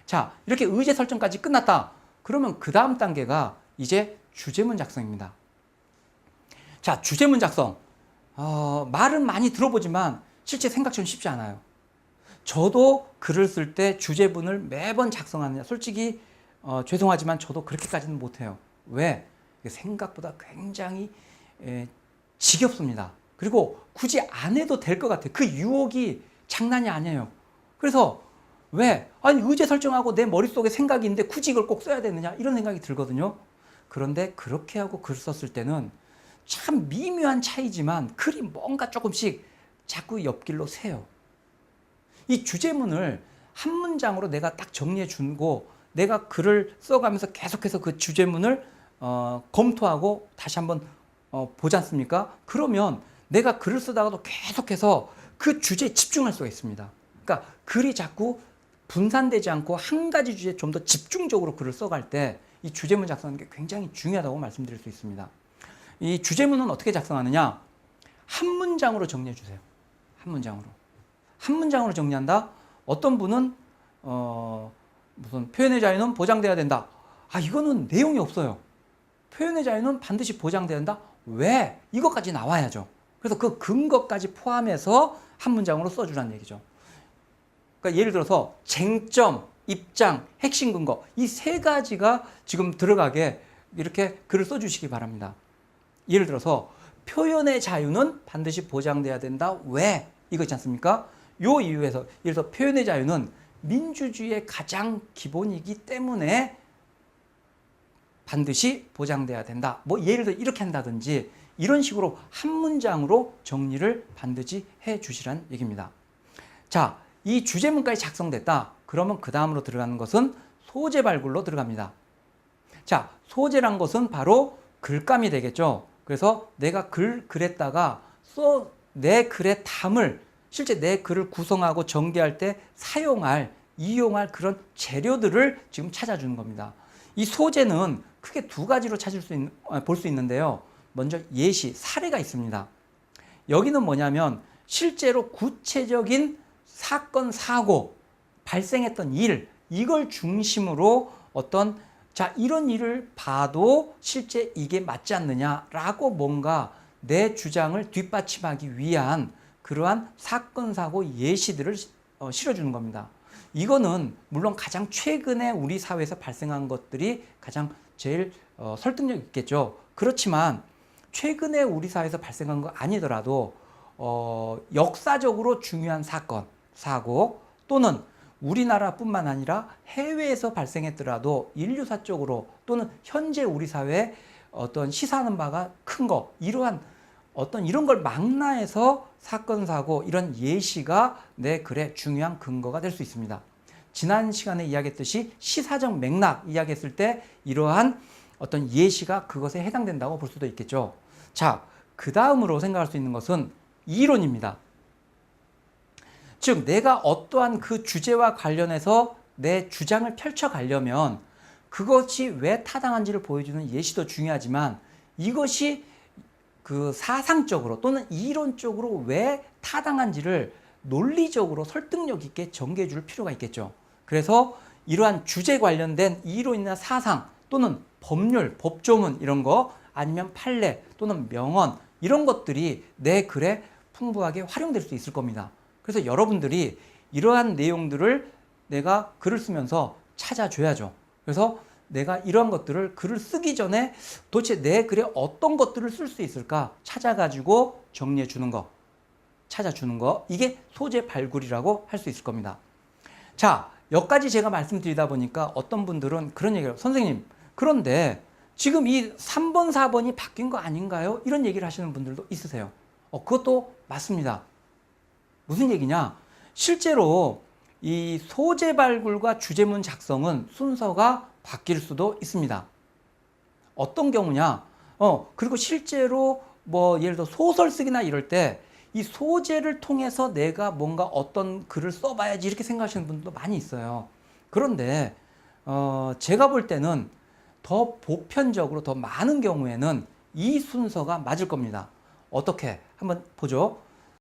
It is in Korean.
자, 이렇게 의제 설정까지 끝났다. 그러면 그 다음 단계가 이제 주제문 작성입니다. 자, 주제문 작성. 말은 많이 들어보지만 실제 생각처럼 쉽지 않아요. 저도 글을 쓸 때 주제문을 매번 작성하느냐. 솔직히 죄송하지만 저도 그렇게까지는 못해요. 왜? 생각보다 굉장히 지겹습니다. 그리고 굳이 안 해도 될 것 같아요. 그 유혹이 장난이 아니에요. 그래서 왜? 아니, 의제 설정하고 내 머릿속에 생각이 있는데 굳이 이걸 꼭 써야 되느냐? 이런 생각이 들거든요. 그런데 그렇게 하고 글 썼을 때는 참 미묘한 차이지만 글이 뭔가 조금씩 자꾸 옆길로 새요. 이 주제문을 한 문장으로 내가 딱 정리해 주고 내가 글을 써가면서 계속해서 그 주제문을 검토하고 다시 한번 보지 않습니까? 그러면 내가 글을 쓰다가도 계속해서 그 주제에 집중할 수가 있습니다. 그러니까 글이 자꾸 분산되지 않고 한 가지 주제에 좀 더 집중적으로 글을 써갈 때 이 주제문 작성하는 게 굉장히 중요하다고 말씀드릴 수 있습니다. 이 주제문은 어떻게 작성하느냐? 한 문장으로 정리해 주세요. 한 문장으로. 한 문장으로 정리한다? 어떤 분은 무슨 표현의 자유는 보장돼야 된다. 이거는 내용이 없어요. 표현의 자유는 반드시 보장돼야 된다. 왜? 이것까지 나와야죠. 그래서 그 근거까지 포함해서 한 문장으로 써주라는 얘기죠. 그러니까 예를 들어서 쟁점, 입장, 핵심 근거 이 세 가지가 지금 들어가게 이렇게 글을 써주시기 바랍니다. 예를 들어서 표현의 자유는 반드시 보장돼야 된다. 왜? 이거 있지 않습니까? 요 이유에서 예를 들어서 표현의 자유는 민주주의의 가장 기본이기 때문에 반드시 보장돼야 된다. 뭐 예를 들어 이렇게 한다든지 이런 식으로 한 문장으로 정리를 반드시 해 주시란 얘기입니다. 자, 이 주제문까지 작성됐다. 그러면 그 다음으로 들어가는 것은 소재 발굴로 들어갑니다. 자, 소재란 것은 바로 글감이 되겠죠. 그래서 내가 글에다가 내 글의 담을 실제 내 글을 구성하고 전개할 때 이용할 그런 재료들을 지금 찾아주는 겁니다. 이 소재는 크게 두 가지로 볼 수 있는데요. 먼저 예시, 사례가 있습니다. 여기는 뭐냐면 실제로 구체적인 사건, 사고, 발생했던 일, 이걸 중심으로 이런 일을 봐도 실제 이게 맞지 않느냐라고 뭔가 내 주장을 뒷받침하기 위한 그러한 사건, 사고, 예시들을 실어주는 겁니다. 이거는 물론 가장 최근에 우리 사회에서 발생한 것들이 가장 제일 설득력 있겠죠. 그렇지만 최근에 우리 사회에서 발생한 거 아니더라도 역사적으로 중요한 사건, 사고 또는 우리나라뿐만 아니라 해외에서 발생했더라도 인류사적으로 또는 현재 우리 사회에 어떤 시사하는 바가 큰 거, 이러한 이런 걸 망라해서 사건, 사고, 이런 예시가 내 글의 중요한 근거가 될 수 있습니다. 지난 시간에 이야기했듯이 시사적 맥락 이야기했을 때 이러한 어떤 예시가 그것에 해당된다고 볼 수도 있겠죠. 자, 그 다음으로 생각할 수 있는 것은 이론입니다. 즉, 내가 어떠한 그 주제와 관련해서 내 주장을 펼쳐가려면 그것이 왜 타당한지를 보여주는 예시도 중요하지만 이것이 그 사상적으로 또는 이론적으로 왜 타당한지를 논리적으로 설득력 있게 전개해 줄 필요가 있겠죠. 그래서 이러한 주제 관련된 이론이나 사상 또는 법률, 법조문 이런 거 아니면 판례 또는 명언 이런 것들이 내 글에 풍부하게 활용될 수 있을 겁니다. 그래서 여러분들이 이러한 내용들을 내가 글을 쓰면서 찾아줘야죠. 그래서 내가 이러한 것들을 글을 쓰기 전에 도대체 내 글에 어떤 것들을 쓸 수 있을까 찾아가지고 정리해 주는 거, 찾아주는 거, 이게 소재 발굴이라고 할 수 있을 겁니다. 자, 여기까지 제가 말씀드리다 보니까 어떤 분들은 그런 얘기를 해요. 선생님, 그런데 지금 이 3번, 4번이 바뀐 거 아닌가요? 이런 얘기를 하시는 분들도 있으세요. 그것도 맞습니다. 무슨 얘기냐? 실제로 이 소재 발굴과 주제문 작성은 순서가 바뀔 수도 있습니다. 어떤 경우냐? 그리고 실제로 예를 들어 소설 쓰기나 이럴 때 이 소재를 통해서 내가 뭔가 어떤 글을 써봐야지 이렇게 생각하시는 분들도 많이 있어요. 그런데 제가 볼 때는 더 보편적으로 더 많은 경우에는 이 순서가 맞을 겁니다. 어떻게? 한번 보죠.